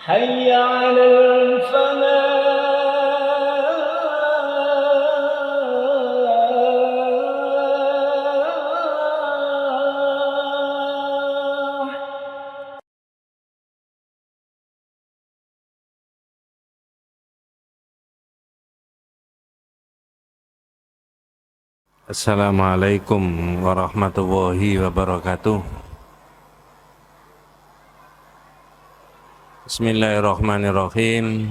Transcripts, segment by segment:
حي على الفلاح. Assalamualaikum warahmatullahi wabarakatuh. Bismillahirrahmanirrahim.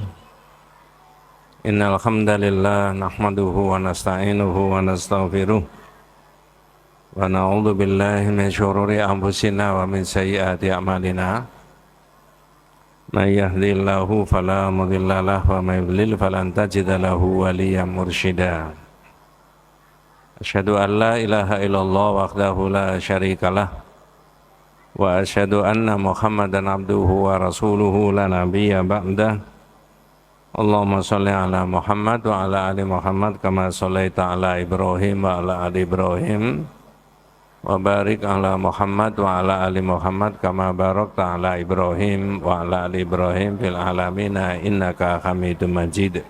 Innal hamdalillah nahmaduhu wa nasta'inuhu wa nastaghfiruh wa na'udzu billahi min syururi anfusina wa min sayyiati a'malina. May yahdihillahu fala mudhillalah wa may yudlil falan tajida lahu waliyyan mursyida. Asyhadu an la ilaha illallah wahdahu la syarikalah wa asyhadu anna Muhammadan abduhu wa rasuluhu la nabiyya ba'dah. Allahumma shalli ala Muhammad wa ala ali Muhammad kama shallaita ala Ibrahim wa ala ali Ibrahim wa barik ala Muhammad wa ala ali Muhammad kama barakta ala Ibrahim wa ala ali Ibrahim fil alamin innaka Hamidum Majid.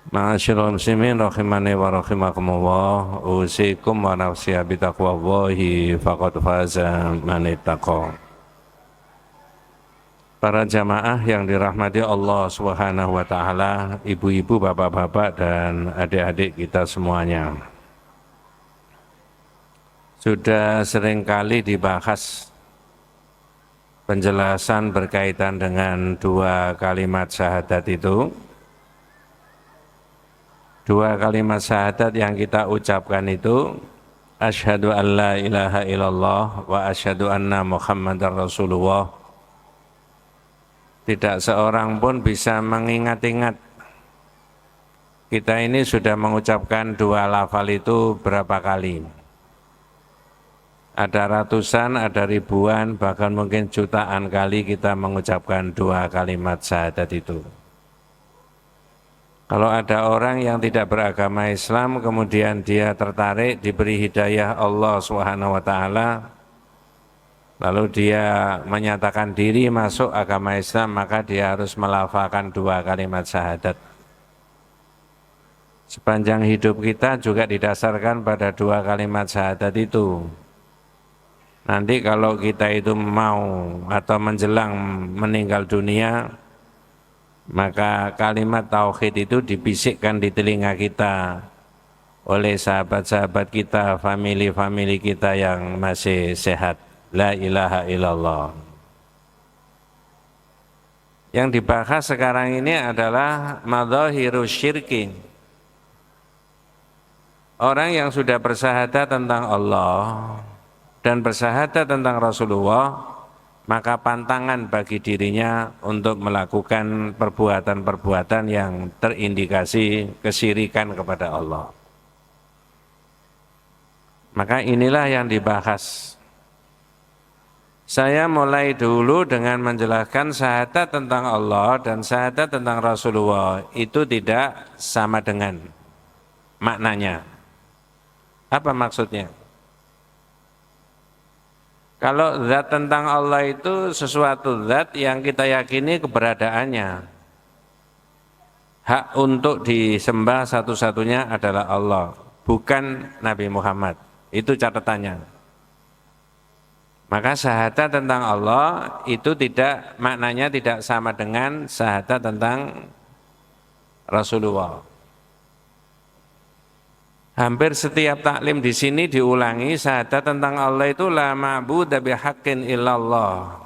Ma'asyiral muslimin rahimani wa rahimakumullah, usikum wa nafsiya bitaqwallahi faqad faza man ittaqa. Para jamaah yang dirahmati Allah Subhanahu wa taala, ibu-ibu, bapak-bapak dan adik-adik kita semuanya. Sudah seringkali dibahas penjelasan berkaitan dengan dua kalimat syahadat itu. Dua kalimat syahadat yang kita ucapkan itu asyhadu an la ilaha illallah wa asyhadu anna Muhammadar Rasulullah. Tidak seorang pun bisa mengingat-ingat kita ini sudah mengucapkan dua lafal itu berapa kali. Ada ratusan, ada ribuan, bahkan mungkin jutaan kali kita mengucapkan dua kalimat syahadat itu. Kalau ada orang yang tidak beragama Islam, kemudian dia tertarik, diberi hidayah Allah Subhanahu wa taala, lalu dia menyatakan diri masuk agama Islam, maka dia harus melafalkan dua kalimat syahadat. Sepanjang hidup kita juga didasarkan pada dua kalimat syahadat itu. Nanti kalau kita itu mau atau menjelang meninggal dunia, maka kalimat tauhid itu dibisikkan di telinga kita oleh sahabat-sahabat kita, famili-famili kita yang masih sehat. La ilaha illallah. Yang dibahas sekarang ini adalah madzahiru syirki. Orang yang sudah bersyahadat tentang Allah dan bersyahadat tentang Rasulullah, maka pantangan bagi dirinya untuk melakukan perbuatan-perbuatan yang terindikasi kesyirikan kepada Allah. Maka inilah yang dibahas. Saya mulai dulu dengan menjelaskan syahadat tentang Allah dan syahadat tentang Rasulullah itu tidak sama dengan maknanya. Apa maksudnya? Kalau zat tentang Allah itu sesuatu zat yang kita yakini keberadaannya. Hak untuk disembah satu-satunya adalah Allah, bukan Nabi Muhammad. Itu catatannya. Maka syahadat tentang Allah itu tidak, maknanya tidak sama dengan syahadat tentang Rasulullah. Hampir setiap taklim di sini diulangi syahadat tentang Allah itu la ma'budu bihaqqin illallah.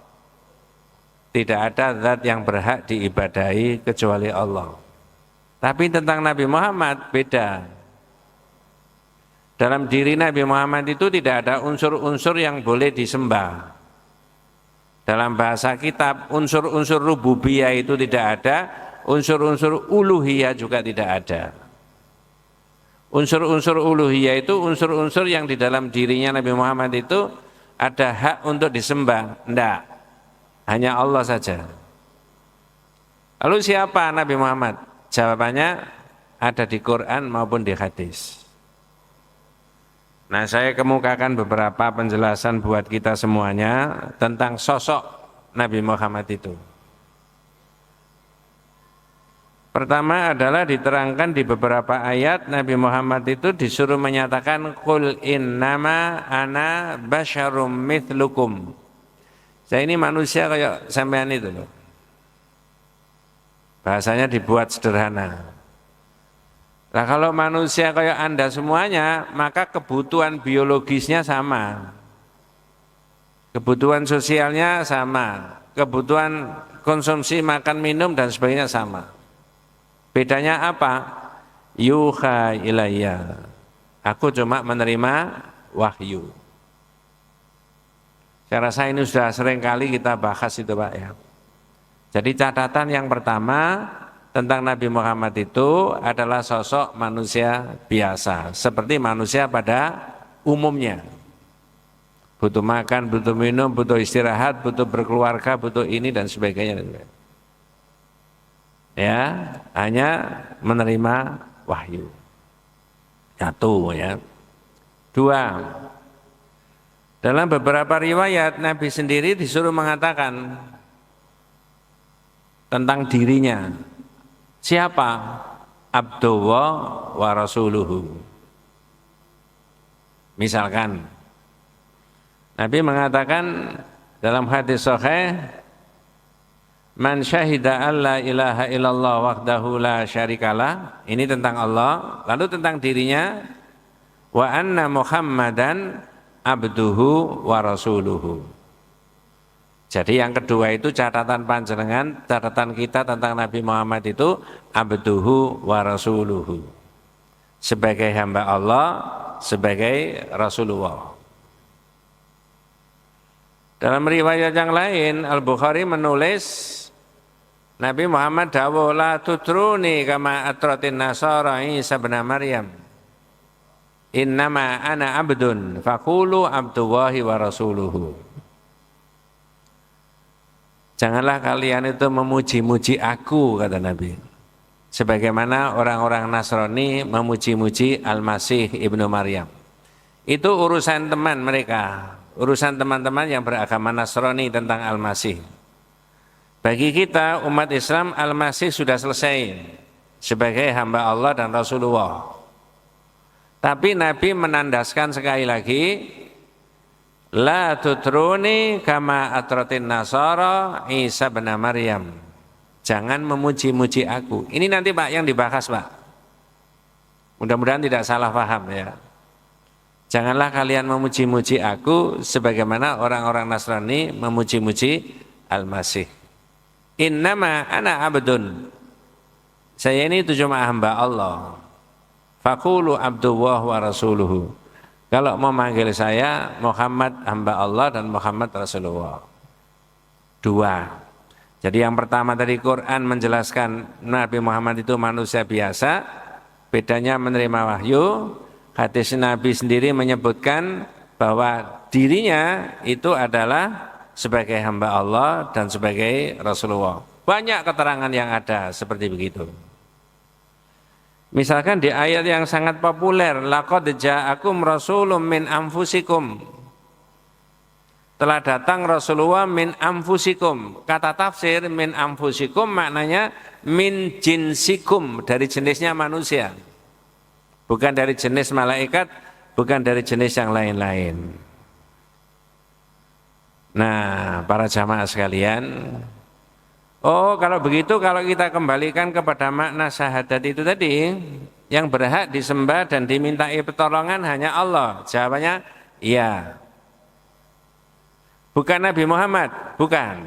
Tidak ada zat yang berhak diibadahi kecuali Allah. Tapi tentang Nabi Muhammad beda. Dalam diri Nabi Muhammad itu tidak ada unsur-unsur yang boleh disembah. Dalam bahasa kitab unsur-unsur rububiyah itu tidak ada, unsur-unsur uluhiyah juga tidak ada. Unsur-unsur uluhiyah itu unsur-unsur yang di dalam dirinya Nabi Muhammad itu ada hak untuk disembah. Tidak, hanya Allah saja. Lalu siapa Nabi Muhammad? Jawabannya ada di Quran maupun di hadis. Nah, saya kemukakan beberapa penjelasan buat kita semuanya tentang sosok Nabi Muhammad itu. Pertama adalah diterangkan di beberapa ayat Nabi Muhammad itu disuruh menyatakan qul innama ana basyarum mithlukum. Saya ini manusia kayak sampean itu loh. Bahasanya dibuat sederhana. Nah kalau manusia kayak Anda semuanya, maka kebutuhan biologisnya sama. Kebutuhan sosialnya sama. Kebutuhan konsumsi makan minum dan sebagainya sama. Bedanya apa? Yuha ilayya. Aku cuma menerima wahyu. Saya rasa ini sudah sering kali kita bahas itu Pak ya. Jadi catatan yang pertama tentang Nabi Muhammad itu adalah sosok manusia biasa. Seperti manusia pada umumnya. Butuh makan, butuh minum, butuh istirahat, butuh berkeluarga, butuh ini dan sebagainya. Ya, hanya menerima wahyu. Satu ya. Dua, dalam beberapa riwayat Nabi sendiri disuruh mengatakan tentang dirinya. Siapa? Abdullah wa rasuluhu. Misalkan Nabi mengatakan dalam hadis sahih, man syahida alla ilaha illallah wahdahu la syarikalah, ini tentang Allah, lalu tentang dirinya, wa anna Muhammadan abduhu wa rasuluhu. Jadi yang kedua itu catatan panjenengan, catatan kita tentang Nabi Muhammad itu abduhu wa rasuluhu. Sebagai hamba Allah, sebagai Rasulullah. Dalam riwayat yang lain, Al-Bukhari menulis Nabi Muhammad dawuh la tutruni kama atratin nasara Isa bin Maryam. Innama ana abdun faqulu abdullahi wa rasuluhu. Janganlah kalian itu memuji-muji aku, kata Nabi. Sebagaimana orang-orang Nasrani memuji-muji Al-Masih Ibnu Maryam. Itu urusan teman mereka, urusan teman-teman yang beragama Nasrani tentang Al-Masih. Bagi kita umat Islam, Al-Masih sudah selesai sebagai hamba Allah dan Rasulullah. Tapi Nabi menandaskan sekali lagi, la tutruni kama atratin nasara Isa bin Maryam. Jangan memuji-muji aku. Ini nanti Pak yang dibahas Pak. Mudah-mudahan tidak salah paham ya. Janganlah kalian memuji-muji aku sebagaimana orang-orang Nasrani memuji-muji Al-Masih. Innama ana abdun. Saya ini itu cuma hamba Allah. Faqulu Abdullah wa rasuluhu. Kalau mau manggil saya Muhammad hamba Allah dan Muhammad Rasulullah. Dua. Jadi yang pertama tadi Quran menjelaskan Nabi Muhammad itu manusia biasa, bedanya menerima wahyu. Hadis Nabi sendiri menyebutkan bahwa dirinya itu adalah sebagai hamba Allah dan sebagai Rasulullah. Banyak keterangan yang ada seperti begitu. Misalkan di ayat yang sangat populer, laqad ja'akum rasulun min anfusikum. Telah datang Rasulullah min anfusikum. Kata tafsir min anfusikum maknanya min jinsikum, dari jenisnya manusia. Bukan dari jenis malaikat, bukan dari jenis yang lain-lain. Nah, para jamaah sekalian, oh kalau begitu kalau kita kembalikan kepada makna syahadat itu tadi, yang berhak disembah dan dimintai pertolongan hanya Allah. Jawabannya iya. Bukan Nabi Muhammad, bukan.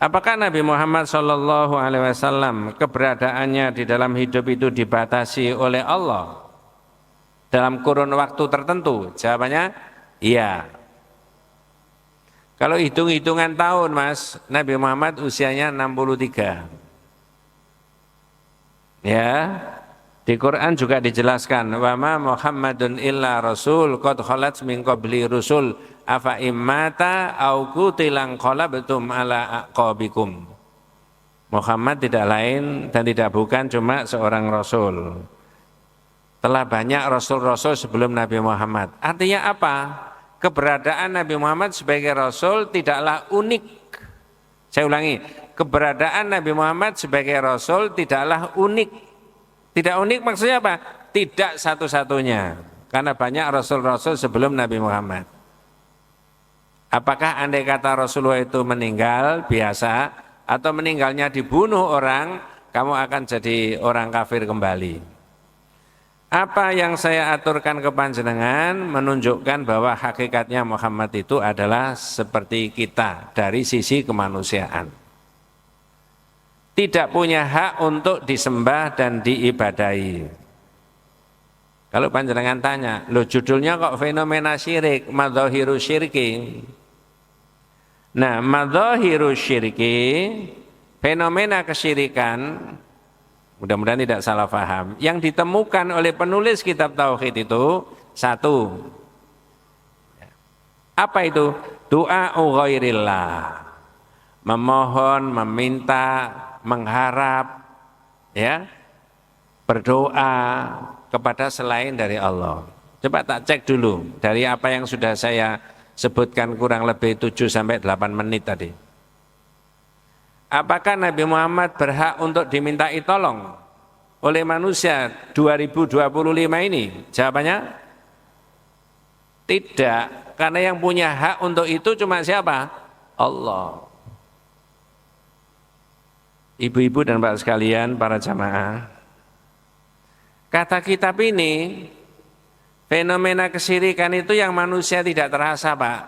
Apakah Nabi Muhammad SAW keberadaannya di dalam hidup itu dibatasi oleh Allah dalam kurun waktu tertentu? Jawabannya iya. Kalau hitung-hitungan tahun Mas, Nabi Muhammad usianya 63. Ya, di Quran juga dijelaskan, wa ma Muhammadun illa rasul qad khalat min qabli rusul afa immata au qutilan qalabtum ala aqabikum. Muhammad tidak lain dan tidak bukan cuma seorang rasul. Telah banyak rasul-rasul sebelum Nabi Muhammad. Artinya apa? Keberadaan Nabi Muhammad sebagai Rasul tidaklah unik Saya ulangi, keberadaan Nabi Muhammad sebagai Rasul tidaklah unik. Tidak unik maksudnya apa? Tidak satu-satunya. Karena banyak Rasul-Rasul sebelum Nabi Muhammad. Apakah andai kata Rasulullah itu meninggal biasa, atau meninggalnya dibunuh orang, kamu akan jadi orang kafir kembali. Apa yang saya aturkan ke panjenengan menunjukkan bahwa hakikatnya Muhammad itu adalah seperti kita dari sisi kemanusiaan. Tidak punya hak untuk disembah dan diibadahi. Kalau panjenengan tanya, loh judulnya kok fenomena syirik, madzahiru syirki. Nah, madzahiru syirki, fenomena kesyirikan, mudah-mudahan tidak salah paham. Yang ditemukan oleh penulis kitab Tauhid itu satu. Apa itu? Doa ghairillah. Memohon, meminta, mengharap, ya, berdoa kepada selain dari Allah. Coba tak cek dulu dari apa yang sudah saya sebutkan kurang lebih 7-8 menit tadi. Apakah Nabi Muhammad berhak untuk dimintai tolong oleh manusia 2025 ini? Jawabannya tidak, karena yang punya hak untuk itu cuma siapa? Allah. Ibu-ibu dan bapak sekalian, para jamaah, kata kitab ini, fenomena kesyirikan itu yang manusia tidak terasa, Pak.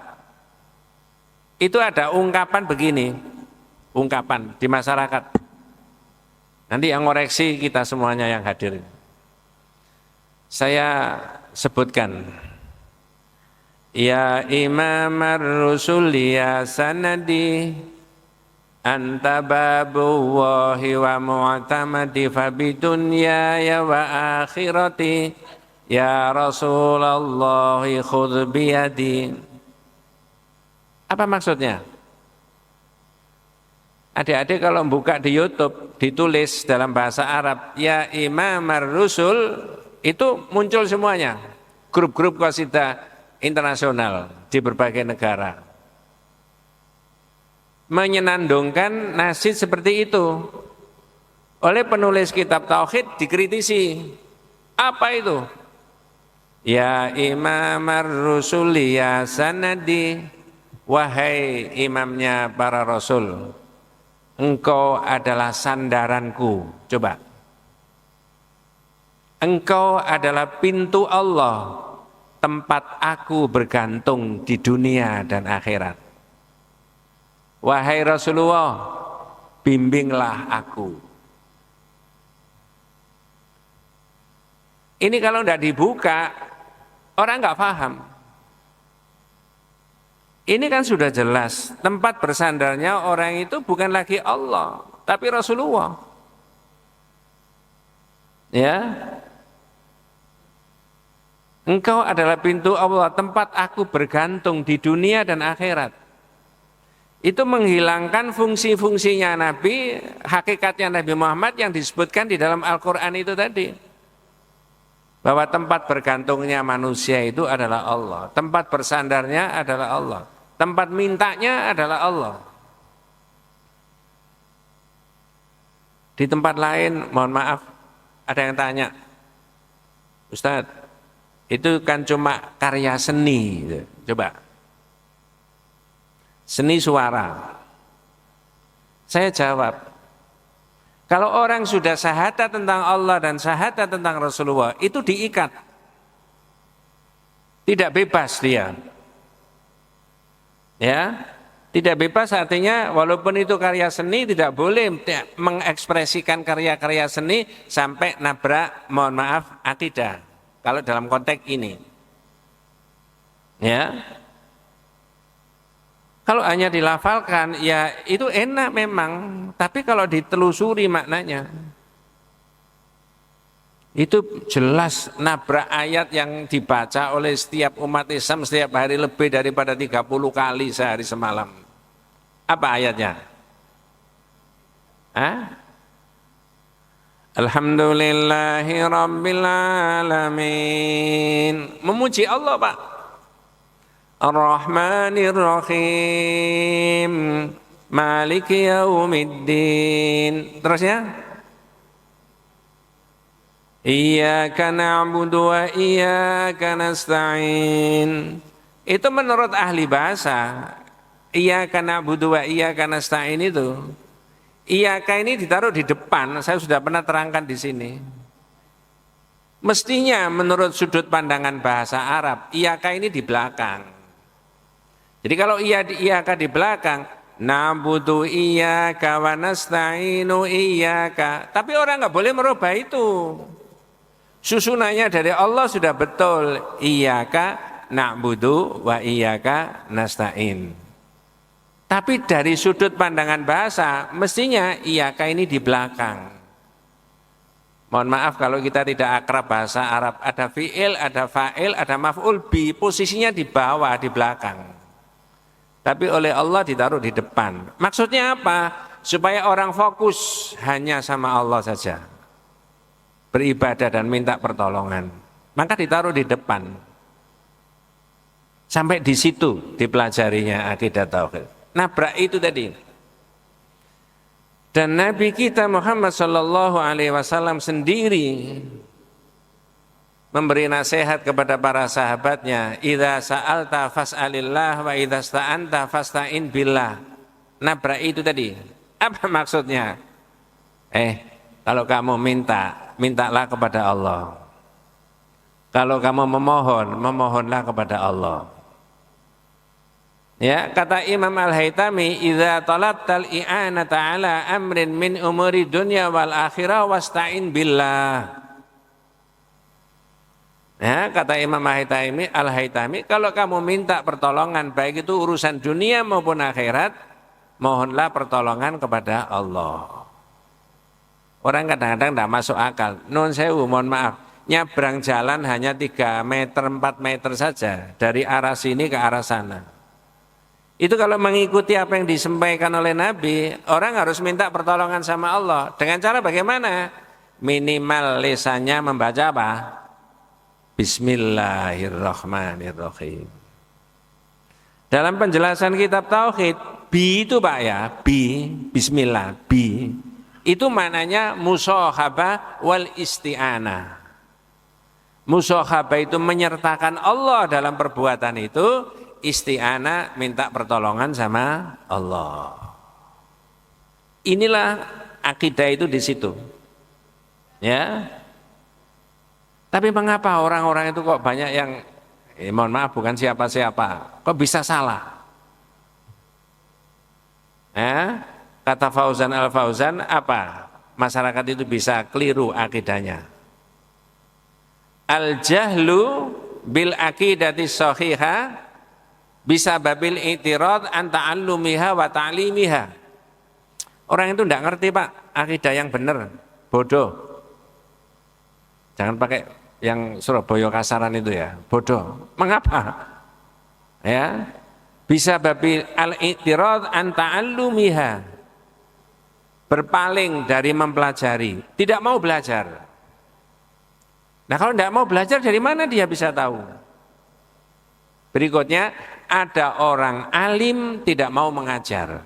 Itu ada ungkapan begini, ungkapan di masyarakat. Nanti yang ngoreksi kita semuanya yang hadir. Saya sebutkan, ya Imam ar-Rusul ya sanadi, anta babullahi wa mu'tamadi fabidunya ya wa akhirati, ya Rasulullah khudh biyadi. Apa maksudnya? Adik-adik kalau buka di YouTube, ditulis dalam bahasa Arab, ya Imam ar-Rusul, itu muncul semuanya. Grup-grup qasidah internasional di berbagai negara. Menyenandungkan nasid seperti itu. Oleh penulis kitab Tauhid dikritisi. Apa itu? Ya Imam ar-Rusul ya sanadi, wahai imamnya para Rasul, engkau adalah sandaranku. Coba. Engkau adalah pintu Allah, tempat aku bergantung di dunia dan akhirat. Wahai Rasulullah, bimbinglah aku. Ini kalau tidak dibuka, orang nggak paham. Ini kan sudah jelas, tempat bersandarnya orang itu bukan lagi Allah, tapi Rasulullah. Ya, engkau adalah pintu Allah, tempat aku bergantung di dunia dan akhirat. Itu menghilangkan fungsi-fungsinya Nabi, hakikatnya Nabi Muhammad yang disebutkan di dalam Al-Quran itu tadi. Bahwa tempat bergantungnya manusia itu adalah Allah, tempat bersandarnya adalah Allah. Tempat mintanya adalah Allah. Di tempat lain, mohon maaf, ada yang tanya, Ustadz, itu kan cuma karya seni. Coba, seni suara. Saya jawab, kalau orang sudah syahadat tentang Allah dan syahadat tentang Rasulullah, itu diikat. Tidak bebas dia. Ya, tidak bebas artinya walaupun itu karya seni tidak boleh mengekspresikan karya-karya seni sampai nabrak, mohon maaf, akidah. Kalau dalam konteks ini, ya, kalau hanya dilafalkan, ya itu enak memang. Tapi kalau ditelusuri maknanya, itu jelas nabrak ayat yang dibaca oleh setiap umat Islam setiap hari lebih daripada 30 kali sehari semalam. Apa ayatnya? Alhamdulillahi Rabbil Alamin. Memuji Allah, Pak. Ar-Rahmanir Rahim. maliki yaumiddin. Terusnya iyyaka na'budu wa iyyaka nasta'in. Itu menurut ahli bahasa. Iyyaka na'budu wa iyyaka nasta'in itu. Iyyaka ini ditaruh di depan. Saya sudah pernah terangkan di sini. Mestinya menurut sudut pandangan bahasa Arab, iyyaka ini di belakang. Jadi kalau iyyaka di belakang, na'budu iyyaka wa nasta'inu iyyaka. Tapi orang nggak boleh merubah itu. Susunannya dari Allah sudah betul. Iyyaka na'budu wa iyyaka nasta'in. Tapi dari sudut pandangan bahasa, mestinya iyyaka ini di belakang. Mohon maaf kalau kita tidak akrab bahasa Arab, ada fi'il, ada fa'il, ada maf'ul bi, posisinya di bawah, di belakang. Tapi oleh Allah ditaruh di depan. Maksudnya apa? Supaya orang fokus hanya sama Allah saja. Beribadah dan minta pertolongan. Maka ditaruh di depan. Sampai di situ dipelajarinya akidah tauhid. Nabrak itu tadi. Dan Nabi kita Muhammad sallallahu alaihi wasallam sendiri memberi nasihat kepada para sahabatnya, idza sa'alta fas'alillah wa idza sta'anta fasta'in billah. Nabrak itu tadi. Apa maksudnya? Kalau kamu minta, mintalah kepada Allah. Kalau kamu memohon, memohonlah kepada Allah. Ya, kata Imam Al-Haytami, idza talabtal i'anata ala amrin min umuri dunya wal akhirah wasta'in billah. Ya, kata Imam Al-Haytami, kalau kamu minta pertolongan baik itu urusan dunia maupun akhirat, mohonlah pertolongan kepada Allah. Orang kadang-kadang tidak masuk akal. Nun sewu, mohon maaf, nyabrang jalan hanya 3 meter, 4 meter saja dari arah sini ke arah sana. Itu kalau mengikuti apa yang disampaikan oleh Nabi, orang harus minta pertolongan sama Allah. Dengan cara bagaimana? Minimal lisannya membaca apa? Bismillahirrahmanirrahim. Dalam penjelasan kitab Tauhid, bi itu Pak ya, bismillah, itu maknanya musyahabah wal isti'anah. Musyahabah itu menyertakan Allah dalam perbuatan itu, isti'anah minta pertolongan sama Allah. Inilah akidah itu di situ. Ya. Tapi mengapa orang-orang itu kok banyak yang mohon maaf bukan siapa-siapa, kok bisa salah? Kata Fauzan Al-Fauzan, apa? Masyarakat itu bisa keliru akidahnya. Al-jahlu bil aqidati shahihah bisa babil i'tirad an ta'allumiha wa ta'limiha. Orang itu tidak ngerti Pak, akidah yang benar, bodoh. Jangan pakai yang Surabaya kasaran itu ya, bodoh. Mengapa? Ya, bisa babil al-i'tirad an ta'allumiha. Berpaling dari mempelajari, tidak mau belajar. Nah kalau tidak mau belajar dari mana dia bisa tahu? Berikutnya, ada orang alim tidak mau mengajar.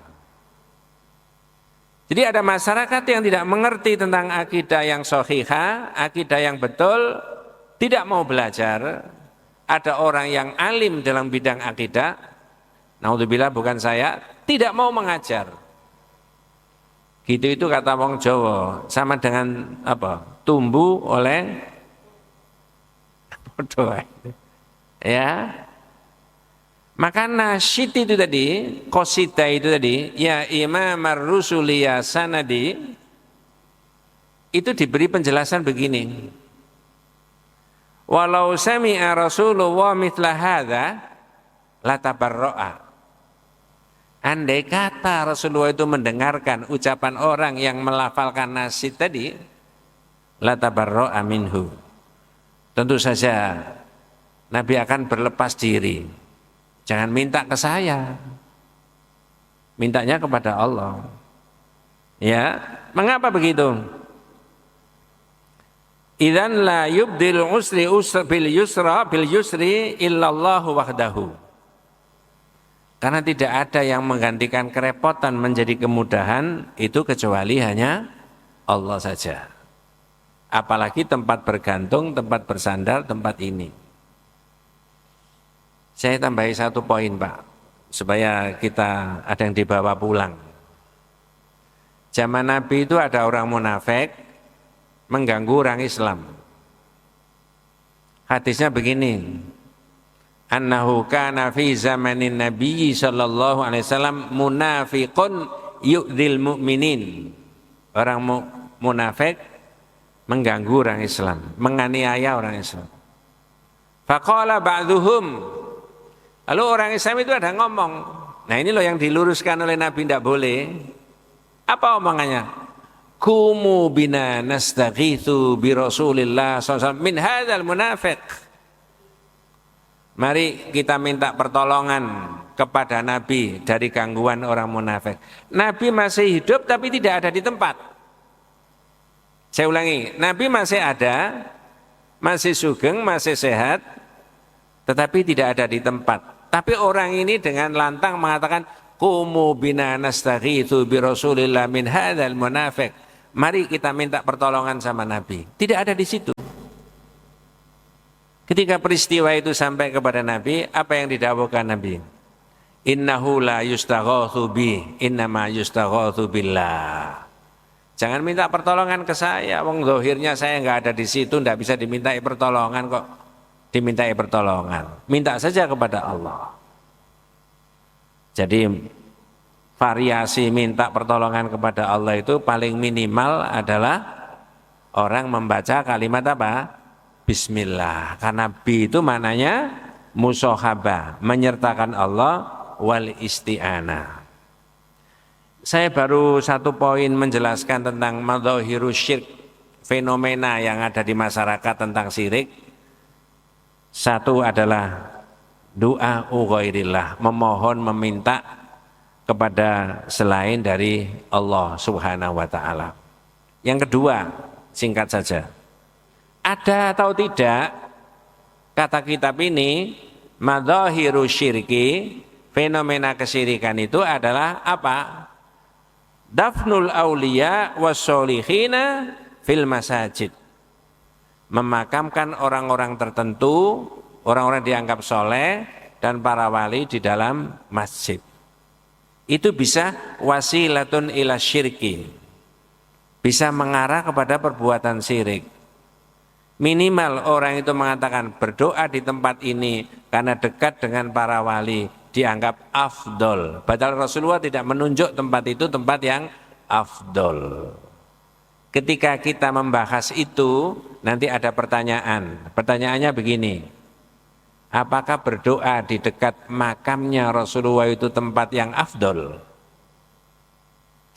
Jadi ada masyarakat yang tidak mengerti tentang akidah yang shahihah, akidah yang betul, tidak mau belajar. Ada orang yang alim dalam bidang akidah, naudzubillah bukan saya, tidak mau mengajar. Gitu itu kata wong Jawa, sama dengan apa? Tumbuh oleh bodoh. Ya. Maka nasyid itu tadi, qasidah itu tadi, ya Imam ar-Rusuli ya sanadi, itu diberi penjelasan begini. Walau sami'a Rasulullah mithla hadza la tabarra'a. Andai kata Rasulullah itu mendengarkan ucapan orang yang melafalkan nasyid tadi, la tabarra'a minhu. Tentu saja Nabi akan berlepas diri. Jangan minta ke saya, mintanya kepada Allah. Ya, mengapa begitu? Idzan la yubdil bil yusri illallahu wahdahu. Karena tidak ada yang menggantikan kerepotan menjadi kemudahan itu kecuali hanya Allah saja. Apalagi tempat bergantung, tempat bersandar, tempat ini. Saya tambahi satu poin Pak, supaya kita ada yang dibawa pulang. Zaman Nabi itu ada orang munafik mengganggu orang Islam. Hadisnya begini, annahu kana fi zamanin Nabi sallallahu alaihi wasallam munafiqun yu'dzil mu'minin. Orang munafik mengganggu orang Islam, menganiaya orang Islam. Faqala ba'dhuhum, lalu orang Islam itu ada ngomong, nah ini loh yang diluruskan oleh Nabi, tidak boleh. Apa omongannya? Kumu bina nastaghithu bi Rasulillah SAW min hadzal munafiq. Mari kita minta pertolongan kepada Nabi dari gangguan orang munafik. Nabi masih hidup tapi tidak ada di tempat. Saya ulangi, Nabi masih ada, masih sugeng, masih sehat, tetapi tidak ada di tempat. Tapi orang ini dengan lantang mengatakan, Qumu bina nastaghithu bi Rasulillah min hadzal munafiq. Mari kita minta pertolongan sama Nabi. Tidak ada di situ. Ketika peristiwa itu sampai kepada Nabi, apa yang didawuhkan Nabi? Innahu la yustaghatsu bi, innama yustaghatsu billah. Jangan minta pertolongan ke saya, wong zahirnya saya enggak ada di situ, enggak bisa dimintai pertolongan kok. Dimintai pertolongan. Minta saja kepada Allah. Jadi variasi minta pertolongan kepada Allah itu paling minimal adalah orang membaca kalimat apa? Bismillah. Karena bi itu maknanya musyahabah, menyertakan Allah, wal isti'anah. Saya baru satu poin menjelaskan tentang madzahiru syirk, fenomena yang ada di masyarakat tentang syirik. Satu adalah doa ghairillah, memohon meminta kepada selain dari Allah Subhanahu wa taala. Yang kedua, singkat saja. Ada atau tidak kata kitab ini madzahiru syirki, fenomena kesyirikan itu adalah apa? Dafnul auliya wassolihina fil masajid. Memakamkan orang-orang tertentu, orang-orang dianggap soleh dan para wali di dalam masjid. Itu bisa wasilatun ila syirki, bisa mengarah kepada perbuatan syirik. Minimal orang itu mengatakan berdoa di tempat ini karena dekat dengan para wali, dianggap afdol. Padahal Rasulullah tidak menunjuk tempat itu tempat yang afdol. Ketika kita membahas itu, nanti ada pertanyaan. Pertanyaannya begini, apakah berdoa di dekat makamnya Rasulullah itu tempat yang afdol?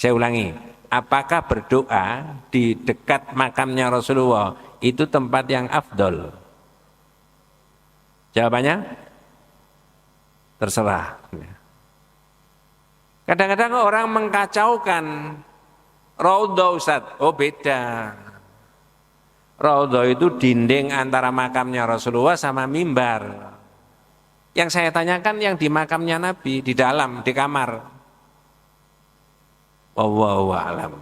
Saya ulangi, apakah berdoa di dekat makamnya Rasulullah itu tempat yang afdol? Jawabannya terserah. Kadang-kadang orang mengkacaukan Raudhah Ustaz. Oh beda. Raudhah itu dinding antara makamnya Rasulullah sama mimbar. Yang saya tanyakan yang di makamnya Nabi, di dalam, di kamar. Wallahu a'lam.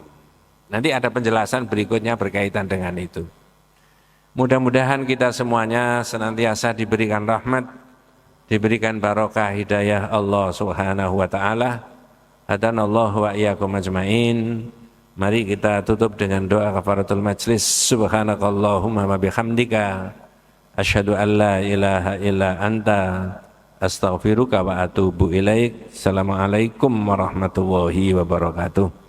Nanti ada penjelasan berikutnya berkaitan dengan itu. Mudah-mudahan kita semuanya senantiasa diberikan rahmat, diberikan barokah hidayah Allah Subhanahu wa taala. Hadanallahu wa iyyakum ajmain. Mari kita tutup dengan doa kafaratul majlis. Subhanakallahumma wa bihamdika asyhadu an la ilaha illa anta astaghfiruka wa atubu ilaik. Assalamualaikum warahmatullahi wabarakatuh.